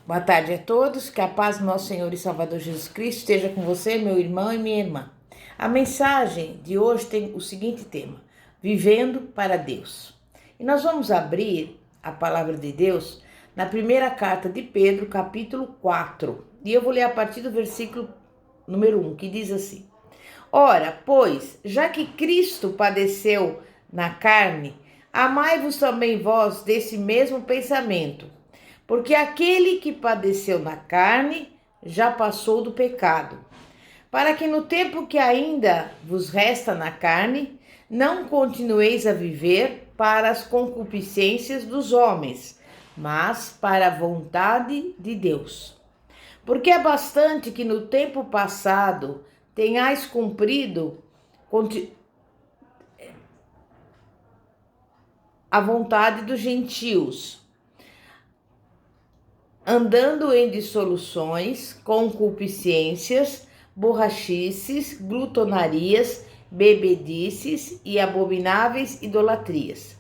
Boa tarde a todos, que a paz do nosso Senhor e Salvador Jesus Cristo esteja com você, meu irmão e minha irmã. A mensagem de hoje tem o seguinte tema: Vivendo para Deus. E nós vamos abrir a palavra de Deus na primeira carta de Pedro, capítulo 4. E eu vou ler a partir do versículo número 1, que diz assim: Ora, pois, já que Cristo padeceu na carne, amai-vos também vós desse mesmo pensamento. Porque aquele que padeceu na carne já passou do pecado, para que no tempo que ainda vos resta na carne, não continueis a viver para as concupiscências dos homens, mas para a vontade de Deus. Porque é bastante que no tempo passado tenhais cumprido a vontade dos gentios, andando em dissoluções, concupiscências, borrachices, glutonarias, bebedices e abomináveis idolatrias.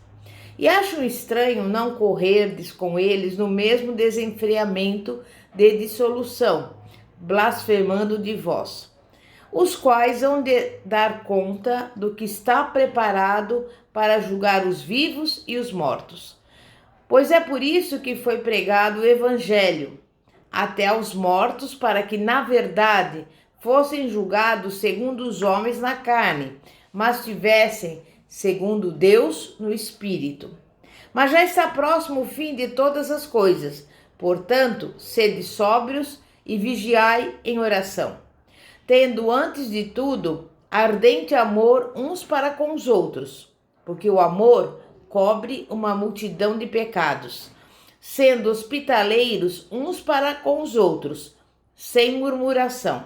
E acho estranho não correrdes com eles no mesmo desenfreamento de dissolução, blasfemando de vós, os quais hão de dar conta do que está preparado para julgar os vivos e os mortos. Pois é por isso que foi pregado o Evangelho até aos mortos, para que, na verdade, fossem julgados segundo os homens na carne, mas tivessem segundo Deus no Espírito. Mas já está próximo o fim de todas as coisas. Portanto, sede sóbrios e vigiai em oração, tendo antes de tudo ardente amor uns para com os outros, porque o amor cobre uma multidão de pecados, sendo hospitaleiros uns para com os outros, sem murmuração,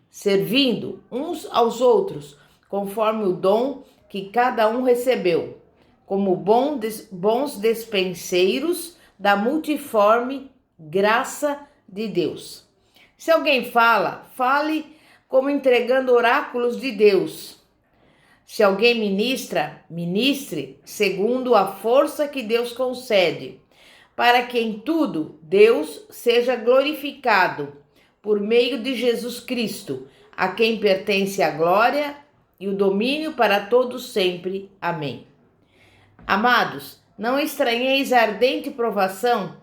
servindo uns aos outros, conforme o dom que cada um recebeu, como bons despenseiros da multiforme graça de Deus. Se alguém fala, fale como entregando oráculos de Deus. Se alguém ministra, ministre segundo a força que Deus concede, para que em tudo Deus seja glorificado por meio de Jesus Cristo, a quem pertence a glória e o domínio para todos sempre. Amém. Amados, não estranheis a ardente provação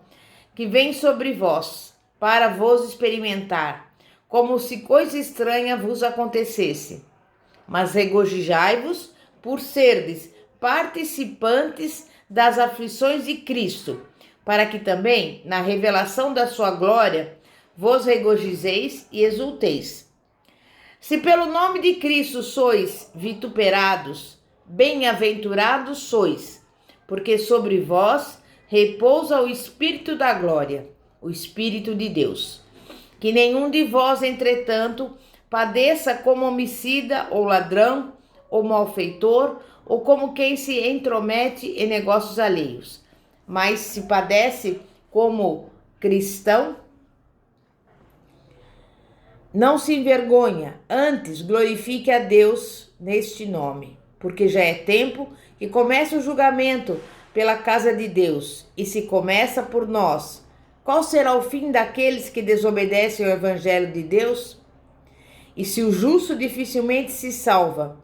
que vem sobre vós, para vos experimentar, como se coisa estranha vos acontecesse. Mas regozijai-vos por serdes participantes das aflições de Cristo, para que também, na revelação da sua glória, vos regozijeis e exulteis. Se pelo nome de Cristo sois vituperados, bem-aventurados sois, porque sobre vós repousa o Espírito da glória, o Espírito de Deus. Que nenhum de vós, entretanto, padeça como homicida ou ladrão ou malfeitor ou como quem se intromete em negócios alheios. Mas se padece como cristão, não se envergonha, antes glorifique a Deus neste nome, porque já é tempo que começa o julgamento pela casa de Deus, e se começa por nós, qual será o fim daqueles que desobedecem ao Evangelho de Deus? E se o justo dificilmente se salva,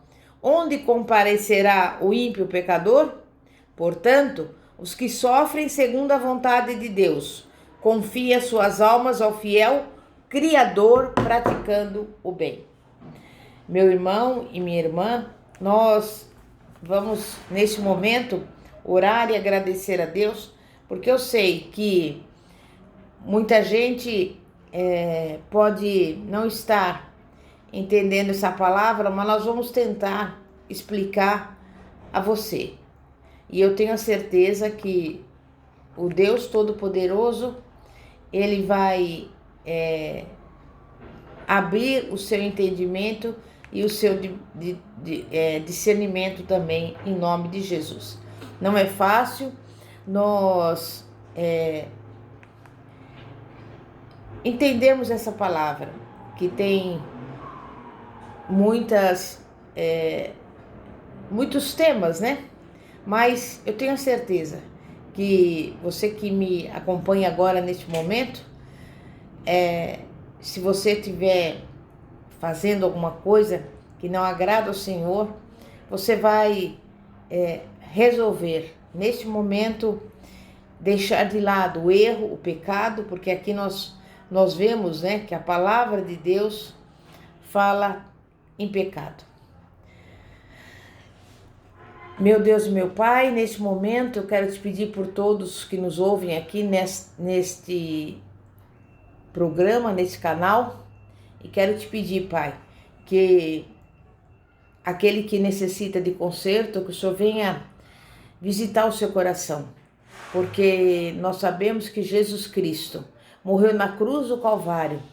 onde comparecerá o ímpio pecador? Portanto, os que sofrem segundo a vontade de Deus, confiem suas almas ao fiel Criador, praticando o bem. Meu irmão e minha irmã, nós vamos neste momento orar e agradecer a Deus, porque eu sei que muita gente pode não estar entendendo essa palavra, mas nós vamos tentar explicar a você. E eu tenho a certeza que o Deus Todo-Poderoso, Ele vai abrir o seu entendimento e o seu discernimento também, em nome de Jesus. Não é fácil nós entendermos essa palavra, que tem muitos temas, né? Mas eu tenho a certeza que você que me acompanha agora neste momento Se você estiver fazendo alguma coisa que não agrada ao Senhor, você vai resolver neste momento deixar de lado o erro, o pecado, porque aqui nós vemos, né, que a palavra de Deus fala em pecado. Meu Deus e meu Pai, neste momento eu quero te pedir por todos que nos ouvem aqui neste programa, nesse canal, e quero te pedir, Pai, que aquele que necessita de conserto, que o Senhor venha visitar o seu coração, porque nós sabemos que Jesus Cristo morreu na cruz do Calvário,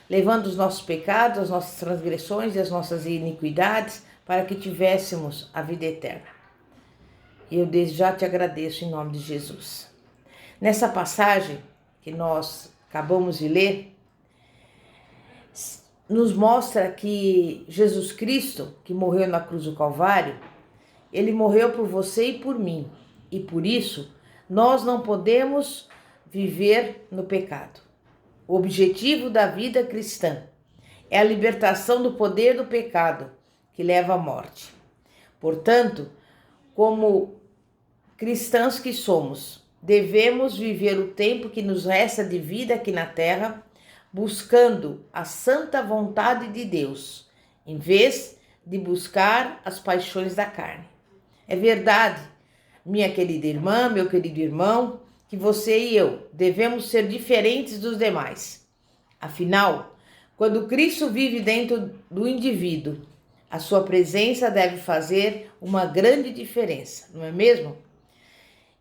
levando os nossos pecados, as nossas transgressões e as nossas iniquidades, para que tivéssemos a vida eterna. E eu desde já te agradeço em nome de Jesus. Nessa passagem que nós acabamos de ler, nos mostra que Jesus Cristo, que morreu na cruz do Calvário, ele morreu por você e por mim. E por isso, nós não podemos viver no pecado. O objetivo da vida cristã é a libertação do poder do pecado, que leva à morte. Portanto, como cristãos que somos, devemos viver o tempo que nos resta de vida aqui na terra, buscando a santa vontade de Deus, em vez de buscar as paixões da carne. É verdade, minha querida irmã, meu querido irmão, que você e eu devemos ser diferentes dos demais. Afinal, quando Cristo vive dentro do indivíduo, a sua presença deve fazer uma grande diferença, não é mesmo?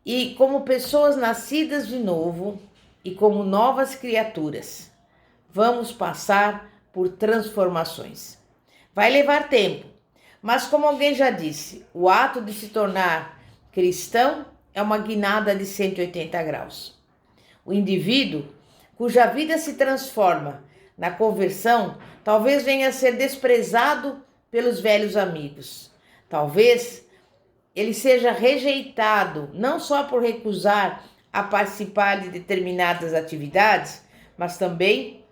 E como pessoas nascidas de novo e como novas criaturas, vamos passar por transformações. Vai levar tempo, mas como alguém já disse, o ato de se tornar cristão é uma guinada de 180 graus. O indivíduo cuja vida se transforma na conversão talvez venha a ser desprezado pelos velhos amigos. Talvez ele seja rejeitado não só por recusar a participar de determinadas atividades, mas também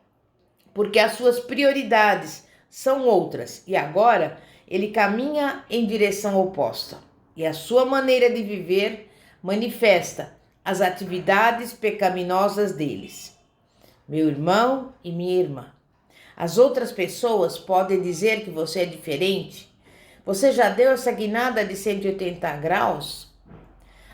porque as suas prioridades são outras e agora ele caminha em direção oposta. E a sua maneira de viver manifesta as atividades pecaminosas deles. Meu irmão e minha irmã, as outras pessoas podem dizer que você é diferente. Você já deu essa guinada de 180 graus?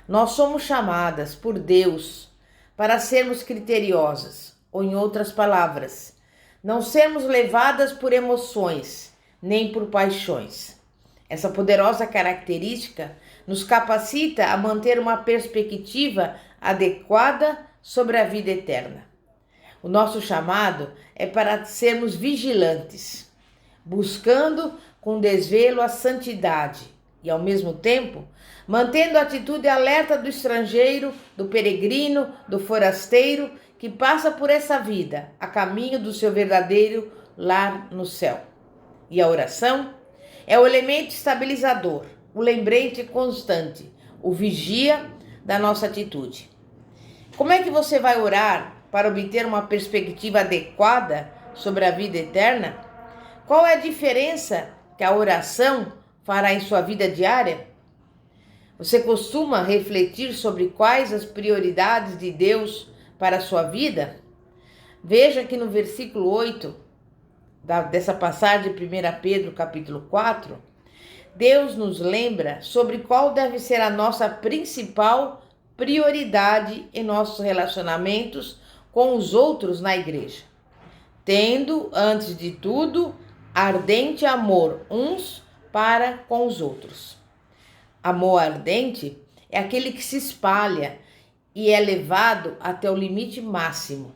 Nós somos chamadas por Deus para sermos criteriosas, ou em outras palavras, não sermos levadas por emoções, nem por paixões. Essa poderosa característica nos capacita a manter uma perspectiva adequada sobre a vida eterna. O nosso chamado é para sermos vigilantes, buscando com desvelo a santidade e, ao mesmo tempo, mantendo a atitude alerta do estrangeiro, do peregrino, do forasteiro que passa por essa vida a caminho do seu verdadeiro lar no céu. E a oração é o elemento estabilizador, o lembrete constante, o vigia da nossa atitude. Como é que você vai orar para obter uma perspectiva adequada sobre a vida eterna? Qual é a diferença que a oração fará em sua vida diária? Você costuma refletir sobre quais as prioridades de Deus para a sua vida? Veja que no versículo 8 dessa passagem de 1 Pedro capítulo 4, Deus nos lembra sobre qual deve ser a nossa principal prioridade em nossos relacionamentos com os outros na igreja. Tendo, antes de tudo, ardente amor uns para com os outros. Amor ardente é aquele que se espalha e é levado até o limite máximo.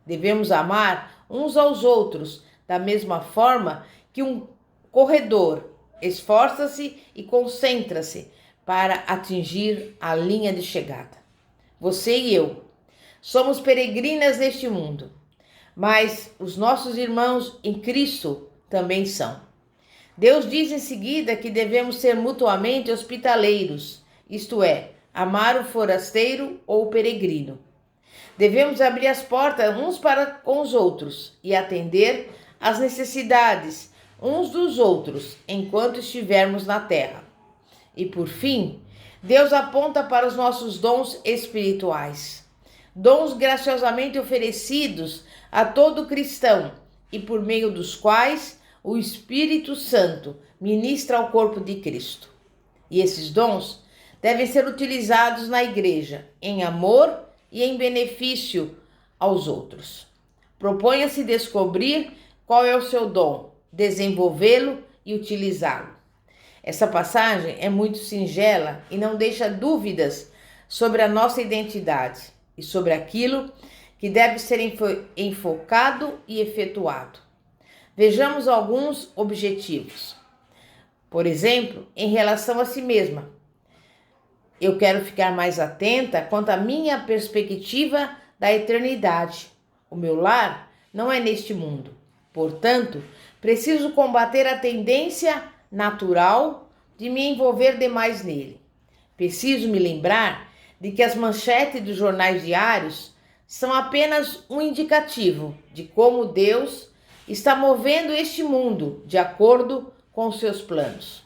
Devemos amar uns aos outros da mesma forma que um corredor esforça-se e concentra-se para atingir a linha de chegada. Você e eu somos peregrinas neste mundo, mas os nossos irmãos em Cristo também são. Deus diz em seguida que devemos ser mutuamente hospitaleiros, isto é, amar o forasteiro ou o peregrino. Devemos abrir as portas uns para com os outros e atender às necessidades uns dos outros enquanto estivermos na terra. E por fim, Deus aponta para os nossos dons espirituais, dons graciosamente oferecidos a todo cristão e por meio dos quais o Espírito Santo ministra ao corpo de Cristo. E esses dons devem ser utilizados na igreja em amor e em benefício aos outros. Proponha-se descobrir qual é o seu dom, desenvolvê-lo e utilizá-lo. Essa passagem é muito singela e não deixa dúvidas sobre a nossa identidade e sobre aquilo que deve ser enfocado e efetuado. Vejamos alguns objetivos. Por exemplo, em relação a si mesma. Eu quero ficar mais atenta quanto à minha perspectiva da eternidade. O meu lar não é neste mundo. Portanto, preciso combater a tendência natural de me envolver demais nele. Preciso me lembrar de que as manchetes dos jornais diários são apenas um indicativo de como Deus está movendo este mundo de acordo com os seus planos.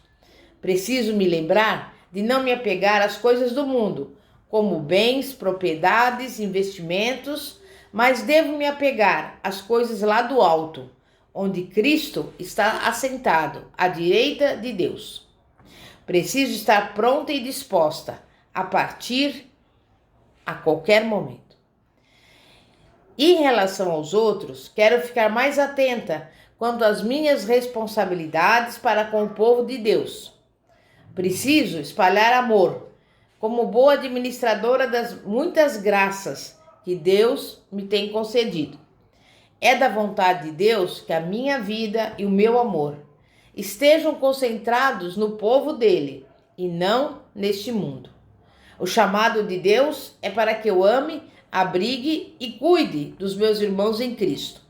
Preciso me lembrar de não me apegar às coisas do mundo, como bens, propriedades, investimentos, mas devo me apegar às coisas lá do alto, onde Cristo está assentado à direita de Deus. Preciso estar pronta e disposta a partir a qualquer momento. Em relação aos outros, quero ficar mais atenta quanto às minhas responsabilidades para com o povo de Deus. Preciso espalhar amor, como boa administradora das muitas graças que Deus me tem concedido. É da vontade de Deus que a minha vida e o meu amor estejam concentrados no povo dele e não neste mundo. O chamado de Deus é para que eu ame, abrigue e cuide dos meus irmãos em Cristo.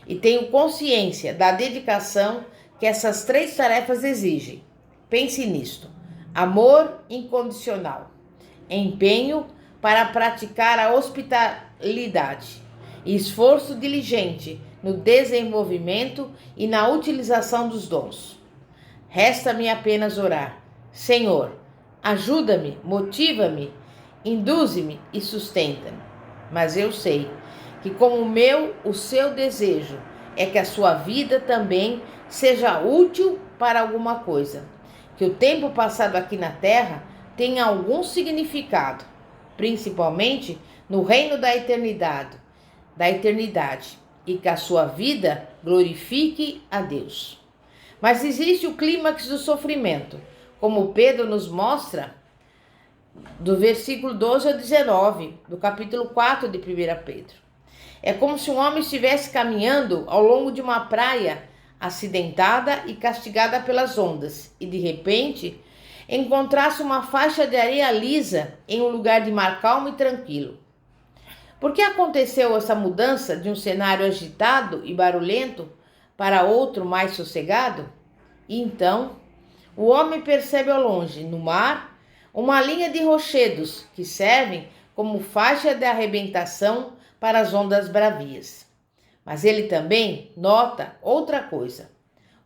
E tenho consciência da dedicação que essas três tarefas exigem. Pense nisto: amor incondicional, empenho para praticar a hospitalidade e esforço diligente no desenvolvimento e na utilização dos dons. Resta-me apenas orar. Senhor, ajuda-me, motiva-me, induze-me e sustenta-me. Mas eu sei que como o seu desejo é que a sua vida também seja útil para alguma coisa. Que o tempo passado aqui na terra tenha algum significado, principalmente no reino da eternidade, e que a sua vida glorifique a Deus. Mas existe o clímax do sofrimento, como Pedro nos mostra do versículo 12 ao 19, do capítulo 4 de 1 Pedro. É como se um homem estivesse caminhando ao longo de uma praia acidentada e castigada pelas ondas, e de repente encontrasse uma faixa de areia lisa em um lugar de mar calmo e tranquilo. Por que aconteceu essa mudança de um cenário agitado e barulhento para outro mais sossegado? E então, o homem percebe ao longe, no mar, uma linha de rochedos que servem como faixa de arrebentação para as ondas bravias. Mas ele também nota outra coisa,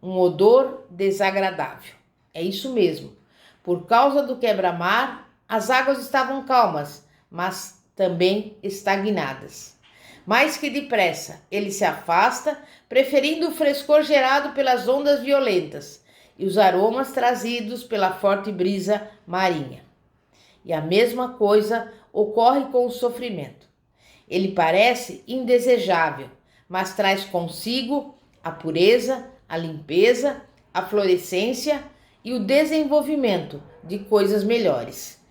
um odor desagradável. É isso mesmo. Por causa do quebra-mar, as águas estavam calmas, mas também estagnadas. Mais que depressa, ele se afasta, preferindo o frescor gerado pelas ondas violentas e os aromas trazidos pela forte brisa marinha. E a mesma coisa ocorre com o sofrimento. Ele parece indesejável, mas traz consigo a pureza, a limpeza, a florescência e o desenvolvimento de coisas melhores.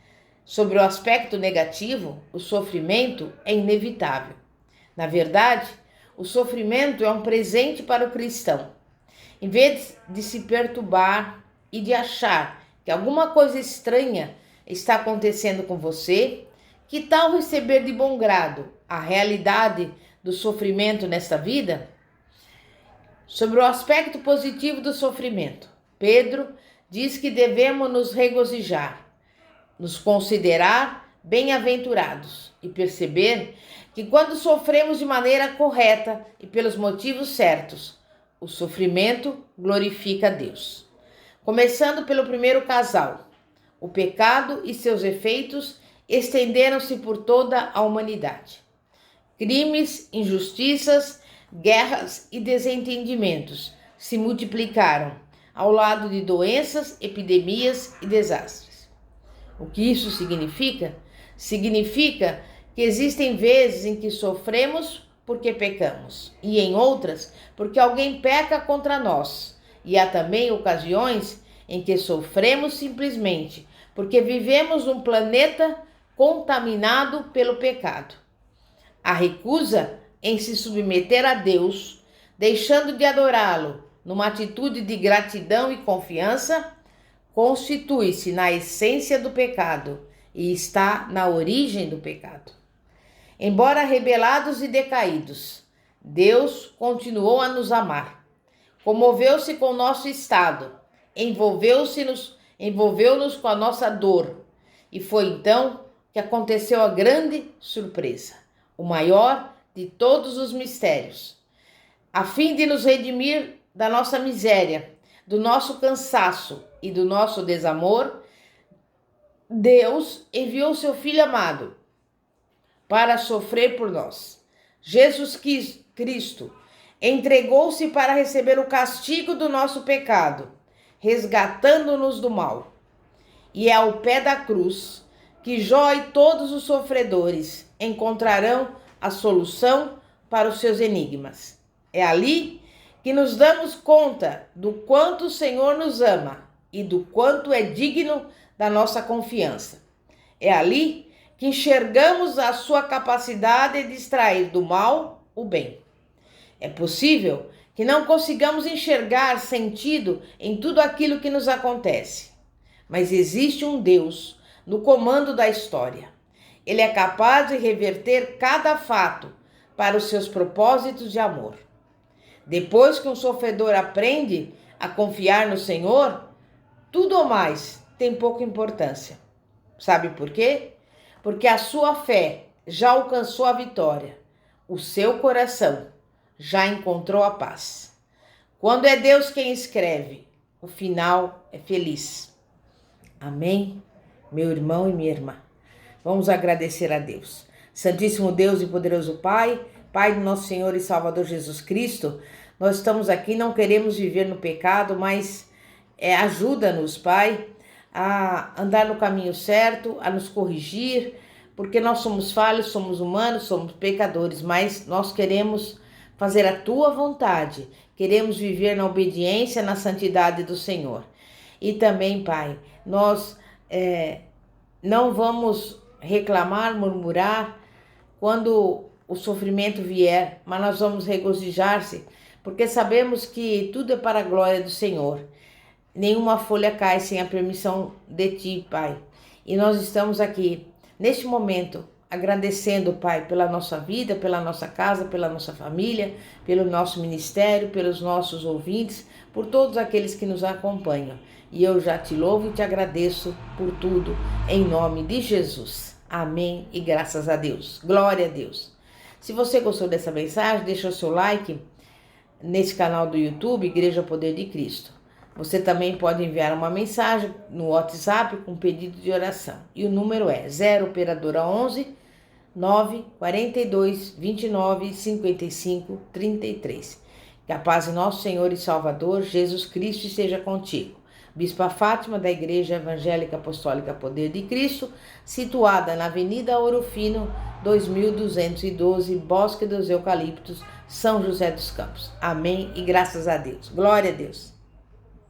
Sobre o aspecto negativo, o sofrimento é inevitável. Na verdade, o sofrimento é um presente para o cristão. Em vez de se perturbar e de achar que alguma coisa estranha está acontecendo com você, que tal receber de bom grado a realidade do sofrimento nesta vida? Sobre o aspecto positivo do sofrimento, Pedro diz que devemos nos regozijar, nos considerar bem-aventurados e perceber que quando sofremos de maneira correta e pelos motivos certos, o sofrimento glorifica a Deus. Começando pelo primeiro casal, o pecado e seus efeitos estenderam-se por toda a humanidade. Crimes, injustiças, guerras e desentendimentos se multiplicaram ao lado de doenças, epidemias e desastres. O que isso significa? Significa que existem vezes em que sofremos porque pecamos e em outras porque alguém peca contra nós. E há também ocasiões em que sofremos simplesmente porque vivemos num planeta contaminado pelo pecado. A recusa em se submeter a Deus, deixando de adorá-lo numa atitude de gratidão e confiança, constitui-se na essência do pecado e está na origem do pecado. Embora rebelados e decaídos, Deus continuou a nos amar. Comoveu-se com o nosso estado, envolveu-nos com a nossa dor. E foi então que aconteceu a grande surpresa, o maior de todos os mistérios. A fim de nos redimir da nossa miséria, do nosso cansaço e do nosso desamor, Deus enviou seu Filho amado para sofrer por nós. Jesus Cristo entregou-se para receber o castigo do nosso pecado, resgatando-nos do mal. E é ao pé da cruz que Jó e todos os sofredores encontrarão a solução para os seus enigmas. É ali que nos damos conta do quanto o Senhor nos ama e do quanto é digno da nossa confiança. É ali que enxergamos a sua capacidade de extrair do mal o bem. É possível que não consigamos enxergar sentido em tudo aquilo que nos acontece, mas existe um Deus no comando da história. Ele é capaz de reverter cada fato para os seus propósitos de amor. Depois que um sofredor aprende a confiar no Senhor, tudo ou mais tem pouca importância. Sabe por quê? Porque a sua fé já alcançou a vitória. O seu coração já encontrou a paz. Quando é Deus quem escreve, o final é feliz. Amém? Meu irmão e minha irmã, vamos agradecer a Deus. Santíssimo Deus e poderoso Pai, Pai do nosso Senhor e Salvador Jesus Cristo, nós estamos aqui, não queremos viver no pecado, mas ajuda-nos, Pai, a andar no caminho certo, a nos corrigir, porque nós somos falhos, somos humanos, somos pecadores, mas nós queremos fazer a Tua vontade, queremos viver na obediência, na santidade do Senhor. E também, Pai, nós não vamos reclamar, murmurar quando o sofrimento vier, mas nós vamos regozijar-se, porque sabemos que tudo é para a glória do Senhor. Nenhuma folha cai sem a permissão de Ti, Pai. E nós estamos aqui, neste momento, agradecendo, Pai, pela nossa vida, pela nossa casa, pela nossa família, pelo nosso ministério, pelos nossos ouvintes, por todos aqueles que nos acompanham. E eu já te louvo e te agradeço por tudo, em nome de Jesus. Amém e graças a Deus. Glória a Deus. Se você gostou dessa mensagem, deixa o seu like nesse canal do YouTube, Igreja Poder de Cristo. Você também pode enviar uma mensagem no WhatsApp com pedido de oração. E o número é 0 operadora 11 942 29 55 33. Que a paz de nosso Senhor e Salvador Jesus Cristo esteja contigo. Bispa Fátima, da Igreja Evangélica Apostólica Poder de Cristo, situada na Avenida Ouro Fino, 2212, Bosque dos Eucaliptos, São José dos Campos. Amém e graças a Deus. Glória a Deus.